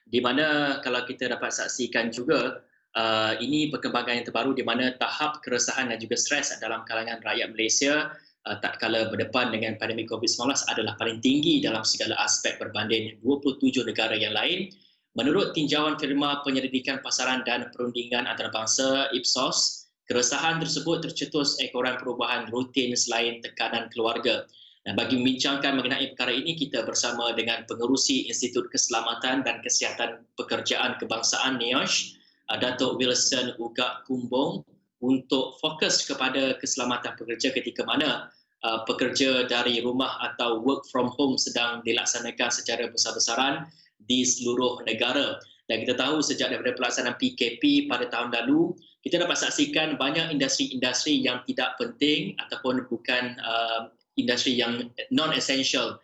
di mana kalau kita dapat saksikan juga, ini perkembangan yang terbaru di mana tahap keresahan dan juga stres dalam kalangan rakyat Malaysia tatkala berdepan dengan pandemik COVID-19 adalah paling tinggi dalam segala aspek berbanding 27 negara yang lain. Menurut tinjauan firma penyelidikan pasaran dan perundingan antarabangsa Ipsos, keresahan tersebut tercetus ekoran perubahan rutin selain tekanan keluarga. Dan bagi membincangkan mengenai perkara ini, kita bersama dengan pengerusi Institut Keselamatan dan Kesihatan Pekerjaan Kebangsaan NIOSH, Datuk Wilson Ugak Kumbong, untuk fokus kepada keselamatan pekerja ketika mana pekerja dari rumah atau work from home sedang dilaksanakan secara besar-besaran di seluruh negara. Dan kita tahu sejak daripada pelaksanaan PKP pada tahun lalu, kita dapat saksikan banyak industri-industri yang tidak penting ataupun bukan industri yang non-essential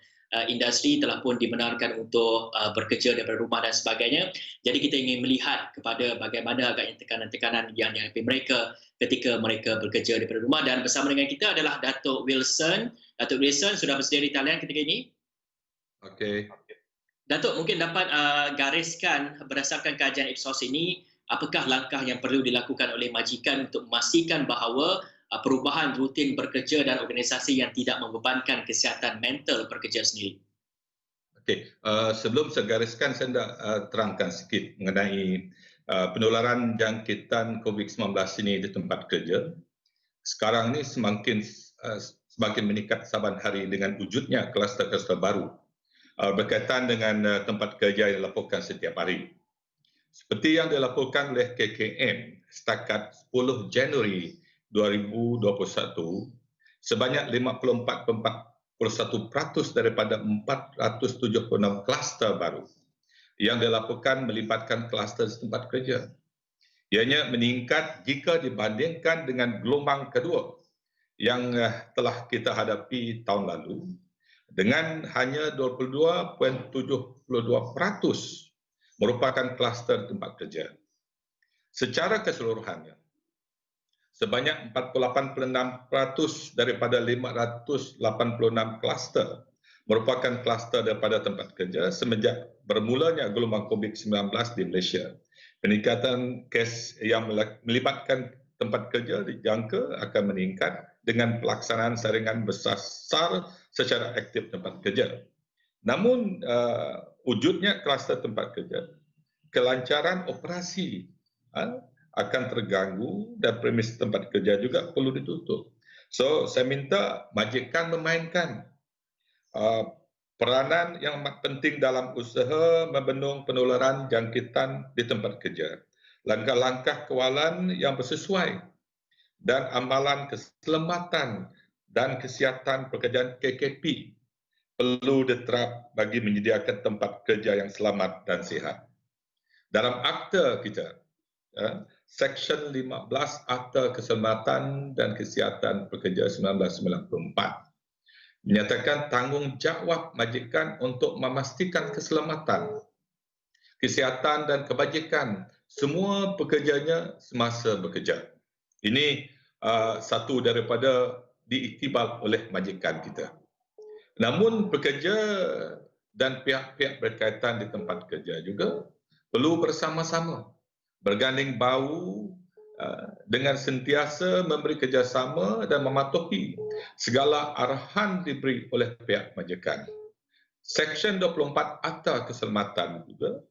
industri telah pun dibenarkan untuk bekerja daripada rumah dan sebagainya. Jadi kita ingin melihat kepada bagaimana agaknya tekanan-tekanan yang dihadapi mereka ketika mereka bekerja daripada rumah. Dan bersama dengan kita adalah Datuk Wilson. Datuk Wilson sudah bersedia di talian ketika ini? Okey. Datuk, mungkin dapat gariskan berdasarkan kajian Ipsos ini, apakah langkah yang perlu dilakukan oleh majikan untuk memastikan bahawa perubahan rutin bekerja dan organisasi yang tidak membebankan kesihatan mental pekerja sendiri? Okey, sebelum saya gariskan, saya nak terangkan sikit mengenai penularan jangkitan COVID-19 ini di tempat kerja. Sekarang ni semakin meningkat saban hari dengan wujudnya kluster-kluster baru berkaitan dengan tempat kerja yang dilaporkan setiap hari. Seperti yang dilaporkan oleh KKM setakat 10 Januari 2021, sebanyak 54.41% daripada 476 kluster baru yang dilaporkan melibatkan kluster tempat kerja. Ianya meningkat jika dibandingkan dengan gelombang kedua yang telah kita hadapi tahun lalu dengan hanya 22.72% merupakan kluster tempat kerja. Secara keseluruhannya, sebanyak 48.6% daripada 586 kluster merupakan kluster daripada tempat kerja semenjak bermulanya gelombang COVID-19 di Malaysia. Peningkatan kes yang melibatkan tempat kerja dijangka akan meningkat dengan pelaksanaan saringan besar secara aktif tempat kerja. Namun, wujudnya kluster tempat kerja, kelancaran operasi akan terganggu dan premis tempat kerja juga perlu ditutup. So, saya minta majikan memainkan peranan yang amat penting dalam usaha membendung penularan jangkitan di tempat kerja. Langkah-langkah kawalan yang bersesuai dan amalan keselamatan dan kesihatan pekerjaan KKP perlu diterap bagi menyediakan tempat kerja yang selamat dan sihat. Dalam akta kita, Seksyen 15 Akta Keselamatan dan Kesihatan Pekerja 1994 menyatakan tanggungjawab majikan untuk memastikan keselamatan, kesihatan dan kebajikan semua pekerjanya semasa bekerja. Ini satu daripada diiktibar oleh majikan kita. Namun pekerja dan pihak-pihak berkaitan di tempat kerja juga perlu bersama-sama berganding bahu dengan sentiasa memberi kerjasama dan mematuhi segala arahan diberi oleh pihak majikan. Seksyen 24 Akta Keselamatan juga,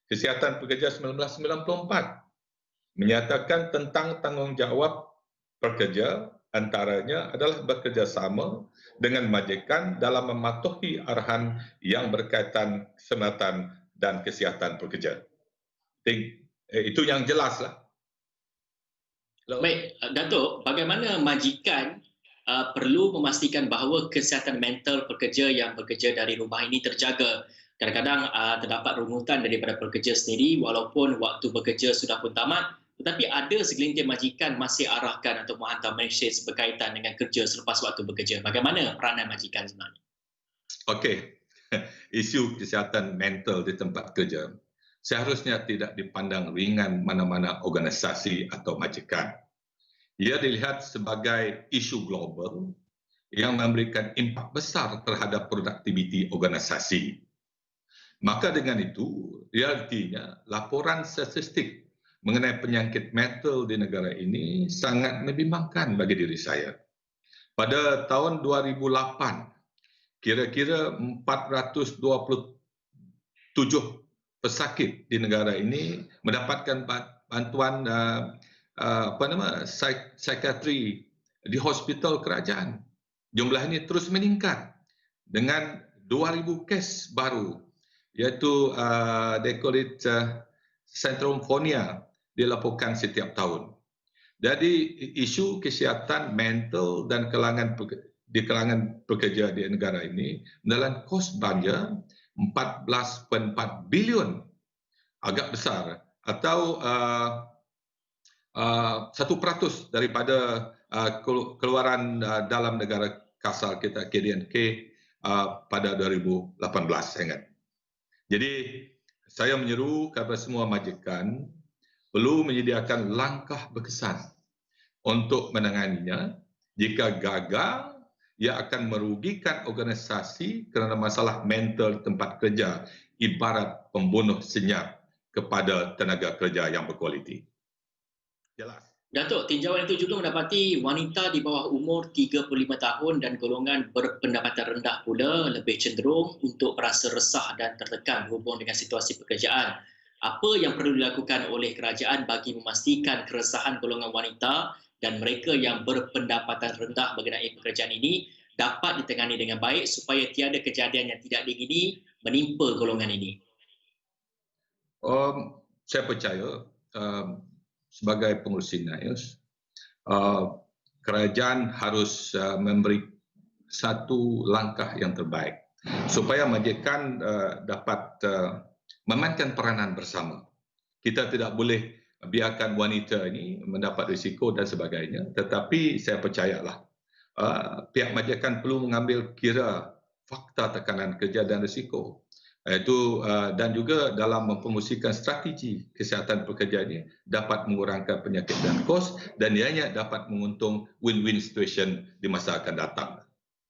Kesihatan Pekerja 1994 menyatakan tentang tanggungjawab pekerja antaranya adalah bekerjasama dengan majikan dalam mematuhi arahan yang berkaitan keselamatan dan kesihatan pekerja. Itu yang jelaslah. Baik, Datuk, bagaimana majikan perlu memastikan bahawa kesihatan mental pekerja yang bekerja dari rumah ini terjaga? Kadang-kadang terdapat rungutan daripada pekerja sendiri walaupun waktu bekerja sudah pun tamat, tetapi ada segelintir majikan masih arahkan atau menghantar mesej berkaitan dengan kerja selepas waktu bekerja. Bagaimana peranan majikan sebenarnya? Okey, isu kesihatan mental di tempat kerja seharusnya tidak dipandang ringan mana-mana organisasi atau majikan. Ia dilihat sebagai isu global yang memberikan impak besar terhadap produktiviti organisasi. Maka dengan itu, artinya laporan statistik mengenai penyakit mental di negara ini sangat membimbangkan bagi diri saya. Pada tahun 2008, kira-kira 427 pesakit di negara ini mendapatkan bantuan psikiatri di hospital kerajaan. Jumlah ini terus meningkat dengan 2,000 kes baru, iaitu they call it centrofonia dilaporkan setiap tahun. Jadi isu kesihatan mental dan di kalangan pekerja di negara ini menelan kos belanja 14.4 bilion, agak besar, atau 1% daripada keluaran dalam negara kasar kita KDNK pada 2018, saya ingat. Jadi saya menyeru kepada semua majikan perlu menyediakan langkah berkesan untuk menanganinya. Jika gagal, ia akan merugikan organisasi kerana masalah mental tempat kerja ibarat pembunuh senyap kepada tenaga kerja yang berkualiti. Jelas. Datuk, tinjauan itu juga mendapati wanita di bawah umur 35 tahun dan golongan berpendapatan rendah pula lebih cenderung untuk merasa resah dan tertekan berhubung dengan situasi pekerjaan. Apa yang perlu dilakukan oleh kerajaan bagi memastikan keresahan golongan wanita dan mereka yang berpendapatan rendah mengenai pekerjaan ini dapat ditangani dengan baik supaya tiada kejadian yang tidak diingini menimpa golongan ini? Saya percaya sebagai pengurus SINAIOS, kerajaan harus memberi satu langkah yang terbaik supaya majikan dapat memainkan peranan bersama. Kita tidak boleh biarkan wanita ini mendapat risiko dan sebagainya, tetapi saya percayalah pihak majikan perlu mengambil kira fakta tekanan kerja dan risiko. Dan juga dalam mempromosikan strategi kesihatan pekerja ini dapat mengurangkan penyakit dan kos, dan ianya dapat menguntung win-win situation di masa akan datang.